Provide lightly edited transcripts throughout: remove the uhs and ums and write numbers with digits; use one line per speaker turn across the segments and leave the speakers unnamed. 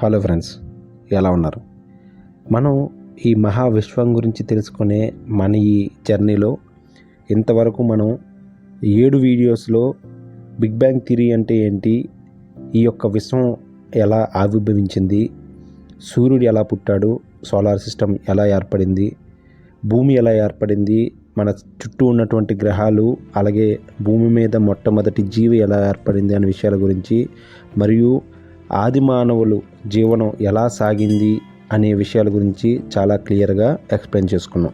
Hello friends, ఎలా ఉన్నారు? మనం ఈ మహా విశ్వం గురించి తెలుసుకునే మన ఈ జర్నీలో ఇంతవరకు మనం 7 వీడియోస్లో బిగ్ బ్యాంగ్ థియరీ అంటే ఏంటి, ఈ యొక్క విశ్వం ఎలా ఆవిర్భవించింది, సూర్యుడు ఎలా పుట్టాడు, సోలార్ సిస్టమ్ ఎలా ఏర్పడింది, భూమి ఎలా ఏర్పడింది, మన చుట్టూ ఉన్నటువంటి గ్రహాలు, అలాగే భూమి మీద మొట్టమొదటి జీవి ఎలా ఏర్పడింది అనే విషయాల గురించి, మరియు ఆది మానవులు జీవనం ఎలా సాగింది అనే విషయాల గురించి చాలా క్లియర్గా ఎక్స్ప్లెయిన్ చేసుకున్నాం.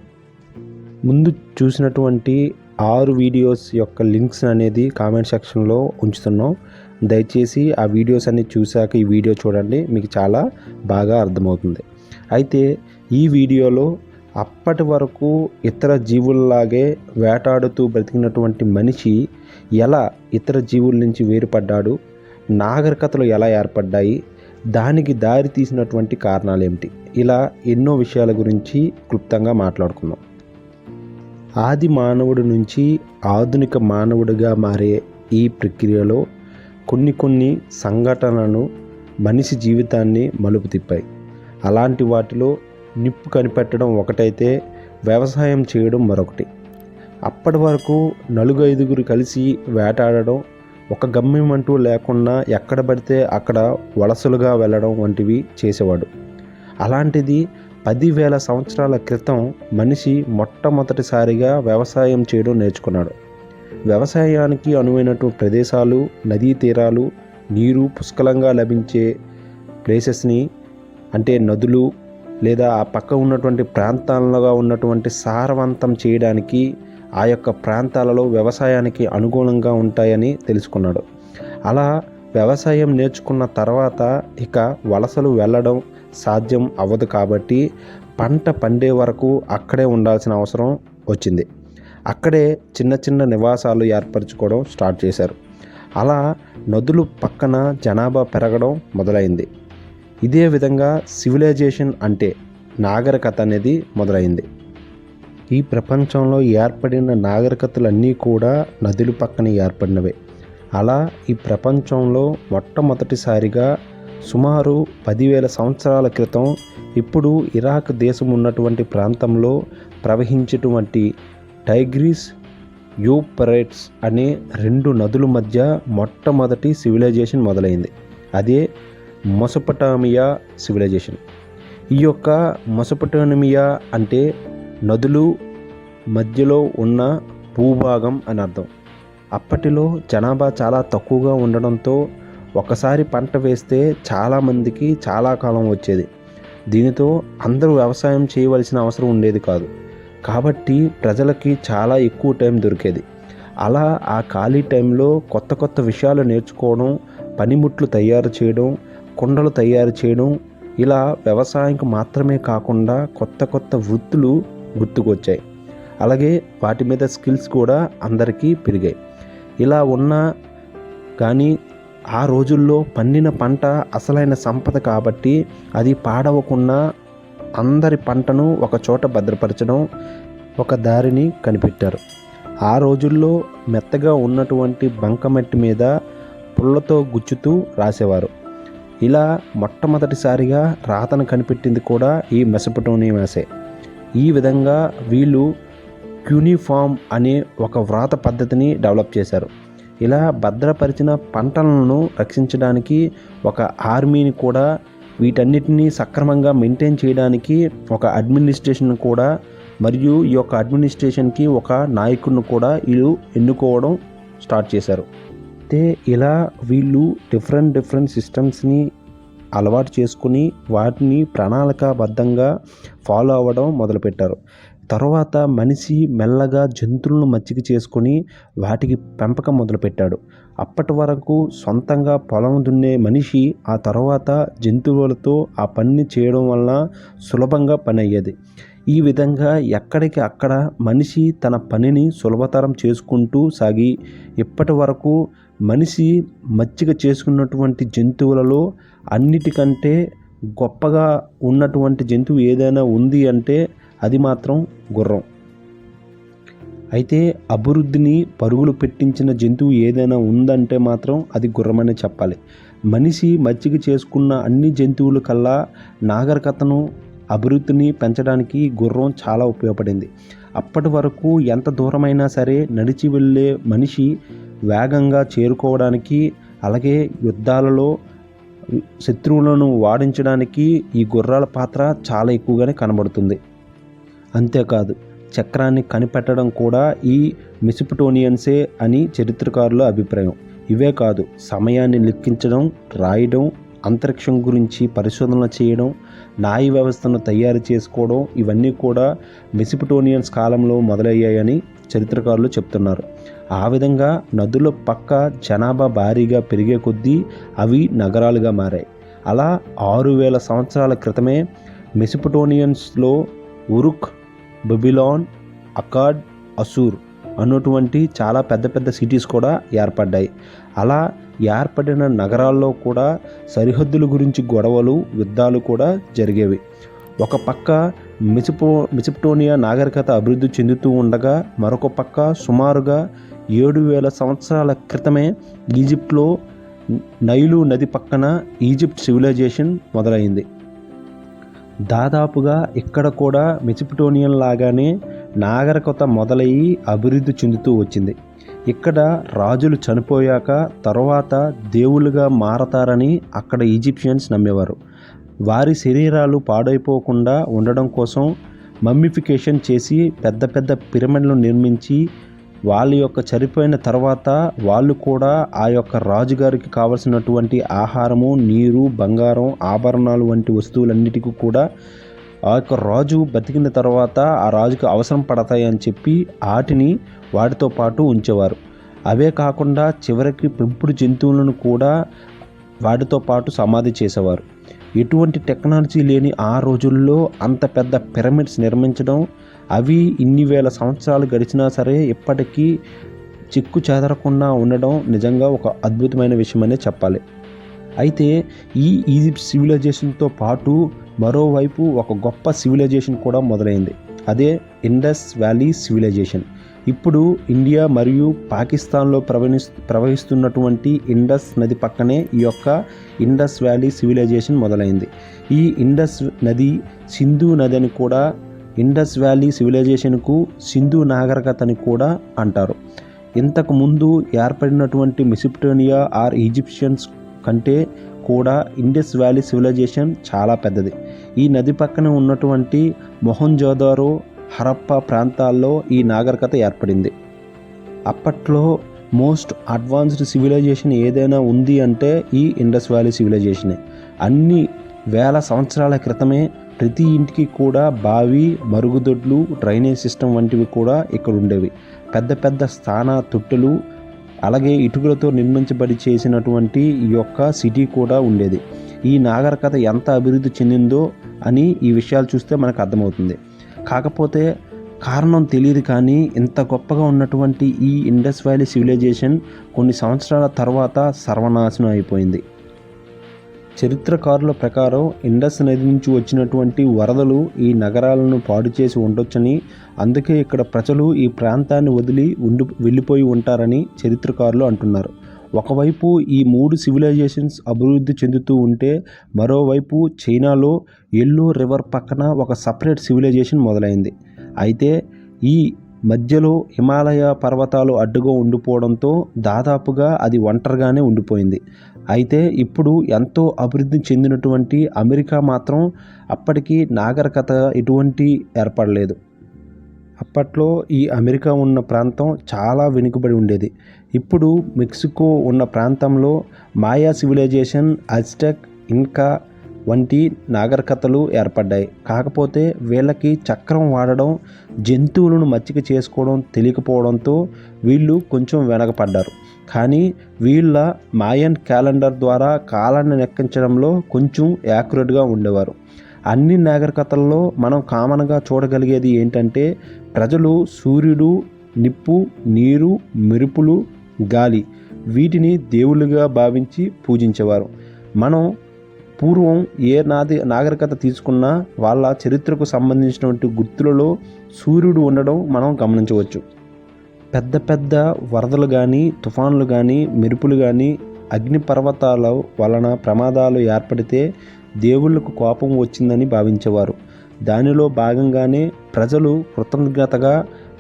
ముందు చూసినటువంటి 6 వీడియోస్ యొక్క లింక్స్ అనేది కామెంట్ సెక్షన్లో ఉంచుతున్నాం. దయచేసి ఆ వీడియోస్ అన్ని చూశాక ఈ వీడియో చూడండి, మీకు చాలా బాగా అర్థమవుతుంది. అయితే ఈ వీడియోలో అప్పటి వరకు ఇతర జీవుల్లాగే వేటాడుతూ బ్రతికినటువంటి మనిషి ఎలా ఇతర జీవుల నుంచి వేరుపడ్డాడు, నాగరికతలు ఎలా ఏర్పడ్డాయి, దానికి దారి తీసినటువంటి కారణాలు ఏమిటి, ఇలా ఎన్నో విషయాల గురించి క్లుప్తంగా మాట్లాడుకుందాం. ఆది మానవుడి నుంచి ఆధునిక మానవుడిగా మారే ఈ ప్రక్రియలో కొన్ని సంఘటనలను మనిషి జీవితాన్ని మలుపు తిప్పాయి. అలాంటి వాటిలో నిప్పు కనిపెట్టడం ఒకటైతే వ్యవసాయం చేయడం మరొకటి. అప్పటి వరకు 4-5 కలిసి వేటాడడం, ఒక గమ్యం అంటూ లేకుండా ఎక్కడ పడితే అక్కడ వలసలుగా వెళ్ళడం వంటివి చేసేవాడు. అలాంటిది 10,000 సంవత్సరాల క్రితం మనిషి మొట్టమొదటిసారిగా వ్యవసాయం చేయడం నేర్చుకున్నాడు. వ్యవసాయానికి అనువైనటువంటి ప్రదేశాలు, నదీ తీరాలు, నీరు పుష్కలంగా లభించే ప్లేసెస్ని, అంటే నదులు లేదా ఆ పక్క ఉన్నటువంటి ప్రాంతాలలో ఉన్నటువంటి సారవంతం చేయడానికి ఆ యొక్క ప్రాంతాలలో వ్యవసాయానికి అనుగుణంగా ఉంటాయని తెలుసుకున్నాడు. అలా వ్యవసాయం నేర్చుకున్న తర్వాత ఇక వలసలు వెళ్ళడం సాధ్యం అవ్వదు కాబట్టి పంట పండే వరకు అక్కడే ఉండాల్సిన అవసరం వచ్చింది. అక్కడే చిన్న నివాసాలు ఏర్పరచుకోవడం స్టార్ట్ చేశారు. అలా నదులు పక్కన జనాభా పెరగడం మొదలైంది. ఇదే విధంగా సివిలైజేషన్ అంటే నాగరికత అనేది మొదలైంది. ఈ ప్రపంచంలో ఏర్పడిన నాగరికతలన్నీ కూడా నదుల పక్కన ఏర్పడినవే. అలా ఈ ప్రపంచంలో మొట్టమొదటిసారిగా సుమారు 10,000 సంవత్సరాల క్రితం ఇప్పుడు ఇరాక్ దేశం ఉన్నటువంటి ప్రాంతంలో ప్రవహించేటువంటి టైగ్రిస్, యూఫ్రటీస్ అనే 2 నదుల మధ్య మొట్టమొదటి సివిలైజేషన్ మొదలైంది. అదే మెసొపొటామియా సివిలైజేషన్. ఈ యొక్క మెసొపొటామియా అంటే నదులు మధ్యలో ఉన్న భూభాగం అని అర్థం. అప్పటిలో జనాభా చాలా తక్కువగా ఉండడంతో ఒకసారి పంట వేస్తే చాలామందికి చాలా కాలం వచ్చేది. దీనితో అందరూ వ్యవసాయం చేయవలసిన అవసరం ఉండేది కాదు. కాబట్టి ప్రజలకి చాలా ఎక్కువ టైం దొరికేది. అలా ఆ ఖాళీ టైంలో కొత్త విషయాలు నేర్చుకోవడం, పనిముట్లు తయారు చేయడం, కుండలు తయారు చేయడం, ఇలా వ్యవసాయంకి మాత్రమే కాకుండా కొత్త వృత్తులు గుర్తుకొచ్చాయి. అలాగే వాటి మీద స్కిల్స్ కూడా అందరికీ పెరిగాయి. ఇలా ఉన్నా కానీ ఆ రోజుల్లో పండిన పంట అసలైన సంపద కాబట్టి అది పాడవకుండా అందరి పంటను ఒక చోట భద్రపరచడం ఒక దారిని కనిపెట్టారు. ఆ రోజుల్లో మెత్తగా ఉన్నటువంటి బంకమట్టి మీద పుల్లతో గుచ్చుతూ రాసేవారు. ఇలా మొట్టమొదటిసారిగా రాతను కనిపెట్టింది కూడా ఈ మెసొపొటామియాసే. ఈ విధంగా వీళ్ళు క్యూనిఫామ్ అనే ఒక వ్రాత పద్ధతిని డెవలప్ చేశారు. ఇలా భద్రపరిచిన పంటలను రక్షించడానికి ఒక ఆర్మీని కూడా, వీటన్నిటినీ సక్రమంగా మెయింటైన్ చేయడానికి ఒక అడ్మినిస్ట్రేషన్ కూడా, మరియు ఈ యొక్క అడ్మినిస్ట్రేషన్కి ఒక నాయకుడిని కూడా వీళ్ళు ఎన్నుకోవడం స్టార్ట్ చేశారు. అయితే ఇలా వీళ్ళు డిఫరెంట్ సిస్టమ్స్ని అలవాటు చేసుకుని వాటిని ప్రణాళికాబద్ధంగా ఫాలో అవ్వడం మొదలుపెట్టారు. తర్వాత మనిషి మెల్లగా జంతువులను మచ్చిక చేసుకొని వాటికి పెంపకం మొదలుపెట్టాడు. అప్పటి వరకు సొంతంగా పొలం దున్నే మనిషి ఆ తర్వాత జంతువులతో ఆ పనిని చేయడం వల్ల సులభంగా పని అయ్యేది. ఈ విధంగా ఎక్కడికి అక్కడ మనిషి తన పనిని సులభతరం చేసుకుంటూ సాగి ఇప్పటి వరకు మనిషి మచ్చిక చేసుకున్నటువంటి జంతువులలో అన్నిటికంటే గొప్పగా ఉన్నటువంటి జంతువు ఏదైనా ఉంది అంటే అది మాత్రం గుర్రం. అయితే అభివృద్ధిని పరుగులు పెట్టించిన జంతువు ఏదైనా ఉందంటే మాత్రం అది గుర్రమనే చెప్పాలి. మనిషి మచ్చిక చేసుకున్న అన్ని జంతువుల కల్లా నాగరికతను అభివృద్ధిని పెంచడానికి గుర్రం చాలా ఉపయోగపడింది. అప్పటి వరకు ఎంత దూరమైనా సరే నడిచి వెళ్ళే మనిషి వేగంగా చేరుకోవడానికి, అలాగే యుద్ధాలలో శత్రువులను వాడించడానికి ఈ గుర్రాల పాత్ర చాలా ఎక్కువగానే కనబడుతుంది. అంతేకాదు చక్రాన్ని కనిపెట్టడం కూడా ఈ మెసొపొటేమియన్సే అని చరిత్రకారుల అభిప్రాయం. ఇవే కాదు, సమయాన్ని లెక్కించడం, రాయడం, అంతరిక్షం గురించి పరిశోధనలు చేయడం, న్యాయ వ్యవస్థను తయారు చేసుకోవడం ఇవన్నీ కూడా మెసొపొటేమియన్స్ కాలంలో మొదలయ్యాయని చరిత్రకారులు చెప్తున్నారు. ఆ విధంగా నదుల పక్క జనాభా భారీగా పెరిగే కొద్దీ అవి నగరాలుగా మారాయి. అలా 6000 సంవత్సరాల క్రితమే మెసొపొటేమియన్స్లో ఉరుక్, బబిలోన్, అకాడ్, అసూర్ అన్నటువంటి చాలా పెద్ద పెద్ద సిటీస్ కూడా ఏర్పడ్డాయి. అలా ఏర్పడిన నగరాల్లో కూడా సరిహద్దుల గురించి గొడవలు, యుద్ధాలు కూడా జరిగేవి. ఒక పక్క మెసొపొటేమియా నాగరికత అభివృద్ధి చెందుతూ ఉండగా, మరొక పక్క సుమారుగా 7000 సంవత్సరాల క్రితమే ఈజిప్ట్లో నైలు నది పక్కన ఈజిప్ట్ సివిలైజేషన్ మొదలైంది. దాదాపుగా ఇక్కడ కూడా మెసొపొటేమియన్ లాగానే నాగరికత మొదలయ్యి అభివృద్ధి చెందుతూ వచ్చింది. ఇక్కడ రాజులు చనిపోయాక తర్వాత దేవుళ్ళుగా మారతారని అక్కడ ఈజిప్షియన్స్ నమ్మేవారు. వారి శరీరాలు పాడైపోకుండా ఉండడం కోసం మమ్మిఫికేషన్ చేసి పెద్ద పెద్ద పిరమిడ్లను నిర్మించి వాళ్ళ యొక్క చనిపోయిన తర్వాత వాళ్ళు కూడా ఆ యొక్క రాజుగారికి కావలసినటువంటి ఆహారము, నీరు, బంగారం, ఆభరణాలు వంటి వస్తువులన్నిటికీ కూడా ఆ యొక్క రాజు బతికిన తర్వాత ఆ రాజుకు అవసరం పడతాయి అని చెప్పి వాటితో పాటు ఉంచేవారు. అవే కాకుండా చివరికి పెంపుడు జంతువులను కూడా వాటితో పాటు సమాధి చేసేవారు. ఎటువంటి టెక్నాలజీ లేని ఆ రోజుల్లో అంత పెద్ద పిరమిడ్స్ నిర్మించడం, అవి ఇన్ని వేల సంవత్సరాలు గడిచినా సరే ఇప్పటికీ చిక్కు చెదరకుండా ఉండడం నిజంగా ఒక అద్భుతమైన విషయమనే చెప్పాలి. అయితే ఈ ఈజిప్ట్ సివిలైజేషన్తో పాటు మరోవైపు ఒక గొప్ప సివిలైజేషన్ కూడా మొదలైంది. అదే ఇండస్ వ్యాలీ సివిలైజేషన్. ఇప్పుడు ఇండియా మరియు పాకిస్తాన్లో ప్రవహిస్తున్నటువంటి ఇండస్ నది పక్కనే ఈ యొక్క ఇండస్ వ్యాలీ సివిలైజేషన్ మొదలైంది. ఈ ఇండస్ నది సింధు నది అని కూడా, ఇండస్ వ్యాలీ సివిలైజేషన్కు సింధు నాగరికత అని కూడా అంటారు. ఇంతకు ముందు ఏర్పడినటువంటి మెసొపొటేమియా ఆర్ ఈజిప్షియన్స్ కంటే కూడా ఇండస్ వ్యాలీ సివిలైజేషన్ చాలా పెద్దది. ఈ నది పక్కన ఉన్నటువంటి మొహంజోదారో, హరప్పా ప్రాంతాల్లో ఈ నాగరికత ఏర్పడింది. అప్పట్లో మోస్ట్ అడ్వాన్స్డ్ సివిలైజేషన్ ఏదైనా ఉంది అంటే ఈ ఇండస్ వ్యాలీ సివిలైజేషనే. అన్ని వేల సంవత్సరాల క్రితమే ప్రతి ఇంటికి కూడా బావి, మరుగుదొడ్లు, డ్రైనేజ్ సిస్టమ్ వంటివి కూడా ఇక్కడ ఉండేవి. పెద్ద పెద్ద స్నాన తొట్టెలు, అలాగే ఇటుకలతో నిర్మించబడి చేసినటువంటి ఈ యొక్క సిటీ కూడా ఉండేది. ఈ నాగరికత ఎంత అభివృద్ధి చెందిందో అని ఈ విషయాలు చూస్తే మనకు అర్థమవుతుంది. కాకపోతే కారణం తెలియదు కానీ ఇంత గొప్పగా ఉన్నటువంటి ఈ ఇండస్ వ్యాలీ సివిలైజేషన్ కొన్ని సంవత్సరాల తర్వాత సర్వనాశనం అయిపోయింది. చరిత్రకారుల ప్రకారం ఇండస్ నది నుంచి వచ్చినటువంటి వరదలు ఈ నగరాలను పాడు చేసి ఉండొచ్చని, అందుకే ఇక్కడ ప్రజలు ఈ ప్రాంతాన్ని వదిలి వెళ్ళిపోయి ఉంటారని చరిత్రకారులు అంటున్నారు. ఒకవైపు ఈ 3 సివిలైజేషన్స్ అభివృద్ధి చెందుతూ ఉంటే, మరోవైపు చైనాలో ఎల్లో రివర్ పక్కన ఒక సపరేట్ సివిలైజేషన్ మొదలైంది. అయితే ఈ మధ్యలో హిమాలయ పర్వతాలు అడ్డుగా ఉండిపోవడంతో దాదాపుగా అది ఒంటరిగానే ఉండిపోయింది. అయితే ఇప్పుడు ఎంతో అభివృద్ధి చెందినటువంటి అమెరికా మాత్రం అప్పటికి నాగరికత ఎటువంటి ఏర్పడలేదు. అప్పట్లో ఈ అమెరికా ఉన్న ప్రాంతం చాలా వెనుకబడి ఉండేది. ఇప్పుడు మెక్సికో ఉన్న ప్రాంతంలో మాయా సివిలైజేషన్, అజ్టెక్, ఇన్కా వంటి నాగరికతలు ఏర్పడ్డాయి. కాకపోతే వీళ్ళకి చక్రం వాడడం, జంతువులను మచ్చిక చేసుకోవడం తెలియకపోవడంతో వీళ్ళు కొంచెం వెనకపడ్డారు. కానీ వీళ్ళ మాయన్ క్యాలెండర్ ద్వారా కాలాన్ని లెక్కించడంలో కొంచెం యాక్యురేట్గా ఉండేవారు. అన్ని నాగరికతల్లో మనం కామన్గా చూడగలిగేది ఏంటంటే, ప్రజలు సూర్యుడు, నిప్పు, నీరు, మెరుపులు, గాలి వీటిని దేవుళ్ళుగా భావించి పూజించేవారు. మనం పూర్వం ఏ నాగరికత తీసుకున్నా వాళ్ళ చరిత్రకు సంబంధించినటువంటి గుర్తులలో సూర్యుడు ఉండడం మనం గమనించవచ్చు. పెద్ద పెద్ద వరదలు కానీ, తుఫాన్లు కానీ, మెరుపులు కానీ, అగ్నిపర్వతాల వలన ప్రమాదాలు ఏర్పడితే దేవుళ్ళకు కోపం వచ్చిందని భావించేవారు. దానిలో భాగంగానే ప్రజలు కృతజ్ఞతగా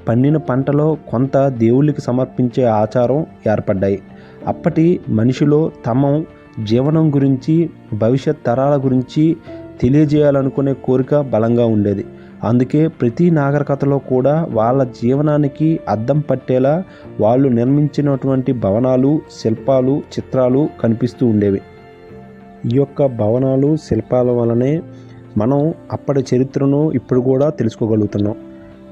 పండిన పంటలో కొంత దేవుళ్ళకి సమర్పించే ఆచారం ఏర్పడ్డాయి. అప్పటి మనిషిలో తమ జీవనం గురించి, భవిష్యత్ తరాల గురించి తెలియజేయాలనుకునే కోరిక బలంగా ఉండేది. అందుకే ప్రతి నాగరికతలో కూడా వాళ్ళ జీవనానికి అద్దం పట్టేలా వాళ్ళు నిర్మించినటువంటి భవనాలు, శిల్పాలు, చిత్రాలు కనిపిస్తూ ఉండేవి. ఈ యొక్క భవనాలు, శిల్పాల వలనే మనం అప్పటి చరిత్రను ఇప్పుడు కూడా తెలుసుకోగలుగుతున్నాం.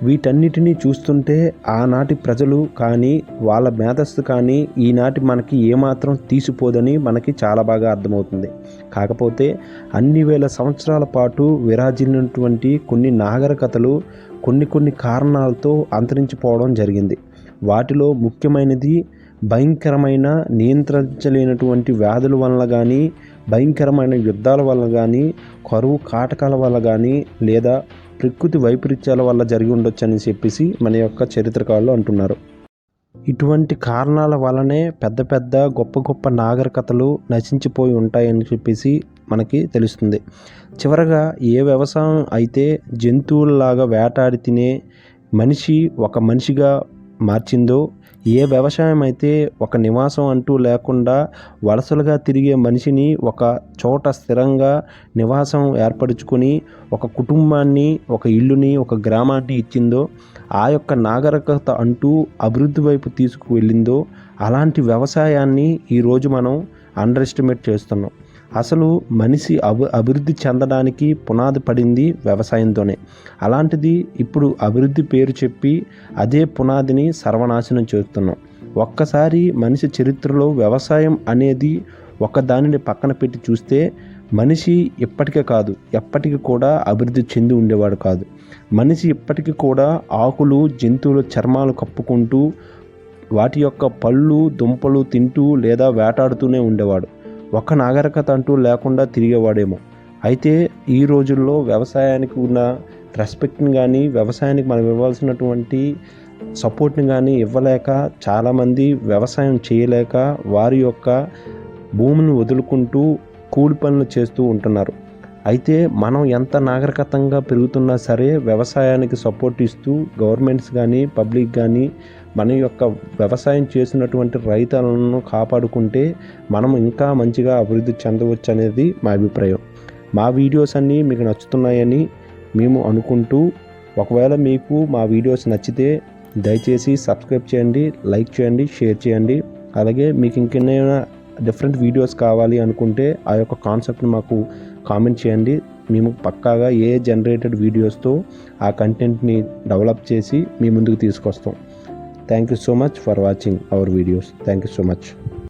వీటన్నిటినీ చూస్తుంటే ఆనాటి ప్రజలు కానీ, వాళ్ళ మేధస్సు కానీ ఈనాటి మనకి ఏమాత్రం తీసిపోదని మనకి చాలా బాగా అర్థమవుతుంది. కాకపోతే అన్ని వేల సంవత్సరాల పాటు విరాజిల్లినటువంటి కొన్ని నాగరికతలు కొన్ని కారణాలతో అంతరించిపోవడం జరిగింది. వాటిలో ముఖ్యమైనది భయంకరమైన నియంత్రించలేనటువంటి వ్యాధుల వలన కానీ, భయంకరమైన యుద్ధాల వలన కానీ, కరువు కాటకాల వల్ల కానీ, లేదా ప్రకృతి వైపరీత్యాల వల్ల జరిగి ఉండొచ్చని చెప్పేసి మన యొక్క చరిత్రకారులు అంటున్నారు. ఇటువంటి కారణాల వల్లనే పెద్ద గొప్ప నాగరికతలు నశించిపోయి ఉంటాయని చెప్పేసి మనకి తెలుస్తుంది. చివరగా ఏ వ్యవసాయం అయితే జంతువులలాగా వేటాడి తినే మనిషి ఒక మనిషిగా మార్చిందో, ఏ వ్యవసాయం అయితే ఒక నివాసం అంటూ లేకుండా వలసలుగా తిరిగే మనిషిని ఒక చోట స్థిరంగా నివాసం ఏర్పరచుకొని ఒక కుటుంబాన్ని, ఒక ఇల్లుని, ఒక గ్రామాన్ని ఇచ్చిందో, ఆ యొక్క నాగరికత అంటూ అభివృద్ధి వైపు తీసుకువెళ్ళిందో, అలాంటి వ్యవసాయాన్ని ఈరోజు మనం అండర్ ఎస్టిమేట్ చేస్తున్నాం. అసలు మనిషి అభివృద్ధి చెందడానికి పునాది పడింది వ్యవసాయంతోనే. అలాంటిది ఇప్పుడు అభివృద్ధి పేరు చెప్పి అదే పునాదిని సర్వనాశనం చేస్తున్నాం. ఒక్కసారి మనిషి చరిత్రలో వ్యవసాయం అనేది ఒకదానిని పక్కన పెట్టి చూస్తే మనిషి ఇప్పటికే కాదు, ఎప్పటికీ కూడా అభివృద్ధి చెంది ఉండేవాడు కాదు. మనిషి ఇప్పటికీ కూడా ఆకులు, జంతువుల చర్మాలు కప్పుకుంటూ వాటి యొక్క పళ్ళు, దుంపలు తింటూ లేదా వేటాడుతూనే ఉండేవాడు. ఒక్క నాగరికత అంటూ లేకుండా తిరిగేవాడేమో. అయితే ఈ రోజుల్లో వ్యవసాయానికి ఉన్న రెస్పెక్ట్ని కానీ, వ్యవసాయానికి మనం ఇవ్వాల్సినటువంటి సపోర్ట్ని కానీ ఇవ్వలేక చాలామంది వ్యవసాయం చేయలేక వారి యొక్క భూమిని వదులుకుంటూ కూలి పనులు చేస్తూ ఉంటున్నారు. అయితే మనం ఎంత నాగరికతంగా పెరుగుతున్నా సరే వ్యవసాయానికి సపోర్ట్ ఇస్తూ గవర్నమెంట్స్ కానీ, పబ్లిక్ కానీ మన యొక్క వ్యవసాయం చేసినటువంటి రైతులను కాపాడుకుంటే మనం ఇంకా మంచిగా అభివృద్ధి చెందవచ్చు అనేది మా అభిప్రాయం. మా వీడియోస్ అన్నీ మీకు నచ్చుతున్నాయని మేము అనుకుంటూ, ఒకవేళ మీకు మా వీడియోస్ నచ్చితే దయచేసి సబ్స్క్రైబ్ చేయండి, లైక్ చేయండి, షేర్ చేయండి. అలాగే మీకు ఇంకేమైనా డిఫరెంట్ వీడియోస్ కావాలి అనుకుంటే ఆ యొక్క కాన్సెప్ట్ని మాకు కామెంట్ చేయండి. మేము పక్కాగా ఏ జనరేటెడ్ వీడియోస్తో ఆ కంటెంట్ని డెవలప్ చేసి మీ ముందుకు తీసుకొస్తాం. Thank you so much for watching our videos. Thank you so much.